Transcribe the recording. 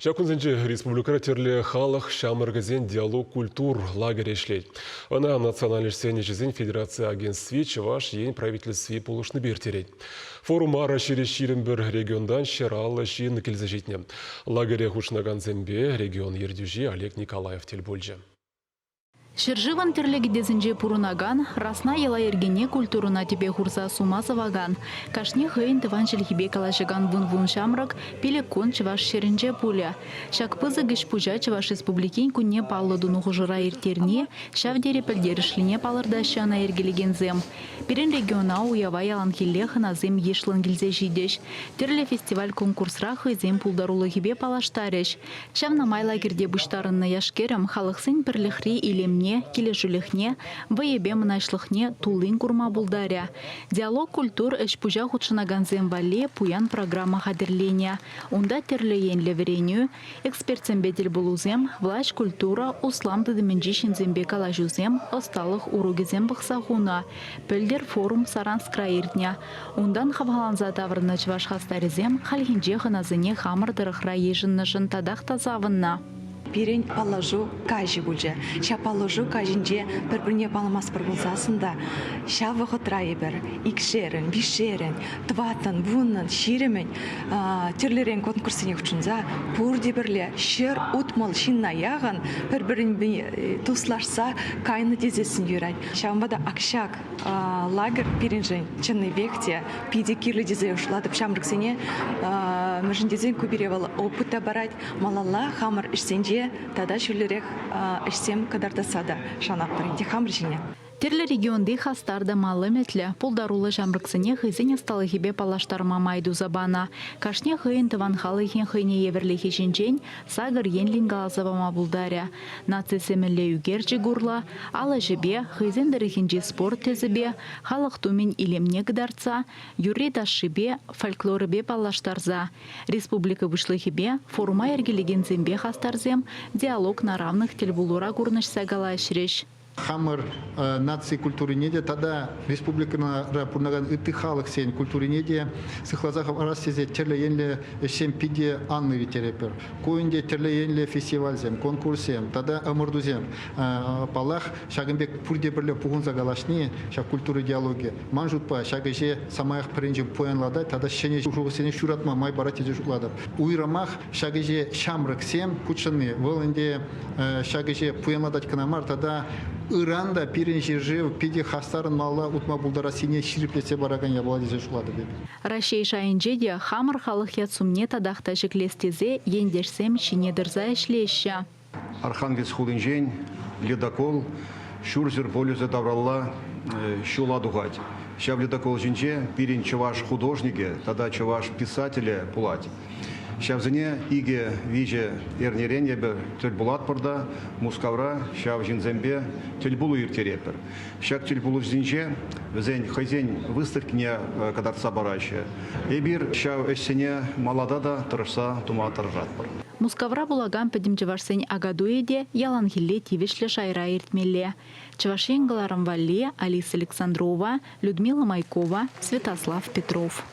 Чакунзенче республика терле халық шамыргазен диалог культур лагерь ешлейді. Она национальный сценичезен федерация агентстве чеваш ен правительстве полушны бертерейді. Форум ара ширен бір региондан шералы шиын келзежетіне. Лагере хушнаган зембе регион ердюжи Олег Николаев телбольжы. Шерживан терлеги дезінже пурунаган, расна ела ергене культуруна тебе хурса сумасываган. Кашне хейн тыван шельхибе калашыган вун шамрак, пиле кон чываш шерінже пуля. Шакпызы гыш пужа чываш республикин кунне паллы дуну хужыра иртерне, шавдере пілдерішліне палырдащана ергелеген зем. Пирен региона уява ялан хиллехына зем ешлын гилзе жидеш. Терле фестиваль конкурсра хызем пулдарулы хибе палаштареш. Шавна майла кирде буштарынны яшкерем халықсын пірліхри илемне келешулехне, ваебе мынашлыхне тулын курма булдаря. Диалог культур эш пужа худшынаган зембале пуян программа хадерленя. Унда терлеен левереню, экспертсембетел булузем, власть культура, услам тыдыменжишин зембе калажузем, осталых уругезем бахсахуна. Пельдер форум Саранскраирдня. Ундан хаваланза таврны чваш хастаризем, хальхинже ханазыне хамырдырыхра ежыннышын тадах тазавынна. Пирень положу кажи бульже. Ща положу кажинже бір-біріне паламас бір болсасында. Ща вғыт райбер, икшерін, бишерін, тватын, вуннын, ширемен, терлерен конкурсыне хүчінза, пурде бірле, шер утмал шинна яғын, бір-бірін туслашса, кайны тезесін юрай. Щамбада акшак лагер пиренжен, чынны векте, пиде кирлі дезе ұшладып шамрыксене, мүжін дезен көберевал опыта барать, малалла хамыр ішсенже, тада шүлерек ішсем кадардасада шанақ бірінде хамыр жіне. Терлі регионды хастарда малы метлі, пулдарулы жамрыксыне хызыне сталы хибе палаштарма майду забана. Кашне хыйын тыван халыхен хыйне еверлі хешінчен, сагыр енлин галазавама булдаря. Наци семелле югерчі гурла, ала жебе, хызын дырыхенче спорт тезібе, халық тумен илемне гдарца, юри дашшибе, фольклорыбе палаштарза. Республика вышлы хибе, форума ергелеген зембе хастарзем, диалог на равных телбулура гурнышса галайшреш. Хамыр нации культуры неде, тогда республика пурнаган ытыхалық сен культуры неде, сыхлазахов арастезе терле енле семпиде анны ветерепер, коинде терле енле фестивальзем, конкурсем, тогда амурдузем, палах шагымбек пурде бірле пугунза галашни, шаг культуры диалоги, манжутпа, шагыже самаях пренжим поянлада, тогда шене жуғысене шуратма май баратезе жуғлады. Уйрамах шагыже шамрык сем кучаны, вылынде шагыже поянладать канамар, тогда Иранда пиренші жив, пиде хастарын мала утма булдара сине шириплесе бараган ябладезе жуғлады бе. Рашей шайынжеде хамыр халық ятсумне тадақта жіклестезе ендерсем шинедірза ішлеші. Архангельск хулинжен, ледокол, шурзер полюзе давралла шула дугать. Ща в ледокол жинже пирен чаваш художнике, тогда чаваш писателя пулать. Шавзыне иге виже эрнеренебе тельбулат порда, мускавра, шав жинзембе тельбулу иртерепер. Шак тельбулу жинже, везень хозень выставкне кадарца бараще. Эбир шав эссене маладада тырышса тума тыржатпыр. Мускавра булаган педим чавашсен агадуеде яланхилле тивишле шайра иртмелле. Чавашен галарам валле Алиса Александрова, Людмила Майкова, Святослав Петров.